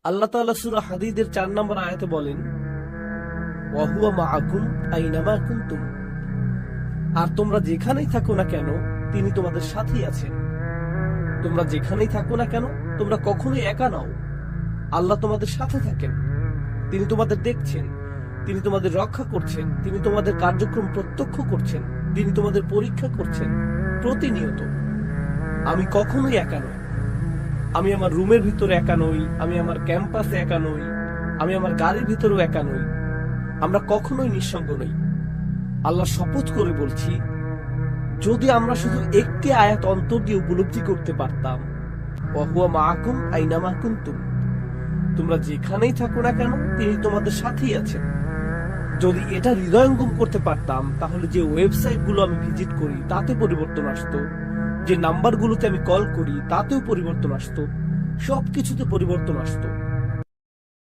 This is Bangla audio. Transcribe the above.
আল্লাহ তাআলা সূরা হাদীদের 4 নম্বর আয়াতে বলেন, ওয়া হুয়া মাআকুম আইনামা কুনতুম। আর তোমরা যেখানেই থাকো না কেন তিনি তোমাদের সাথেই আছেন। তোমরা যেখানেই থাকো না কেন তোমরা কখনোই একা নাও। আল্লাহ তোমাদের সাথে থাকেন, তিনি তোমাদের দেখছেন, তিনি তোমাদের রক্ষা করছেন, তিনি তোমাদের কার্যক্রম প্রত্যক্ষ করছেন, তিনি তোমাদের পরীক্ষা করছেন প্রতিনিয়ত। আমি কখনোই একা নই। আমি আমার রুমের ভিতরে একা নই, আমি আমার ক্যাম্পাসে একা নই, আমি আমার গাড়ির ভিতরেও একা নই। আমরা কখনোই নিঃসঙ্গ নই। আল্লাহ শপথ করে বলছি, যদি আমরা শুধু একটি আয়াত অন্তর দিয়ে উপলব্ধি করতে পারতাম, ওয়া হুয়া মাআকুম আইনামা কুনতুম, তোমরা যেখানেই থাকো না কেন তিনি তোমাদের সাথেই আছেন। যদি এটা হৃদয়ঙ্গম করতে পারতাম, তাহলে যে ওয়েবসাইটগুলো আমি ভিজিট করি তাতে পরিবর্তন আসতো, যে নাম্বারগুলোতে আমি কল করি তাতেও পরিবর্তন আসতো, সবকিছুতে পরিবর্তন আসতো।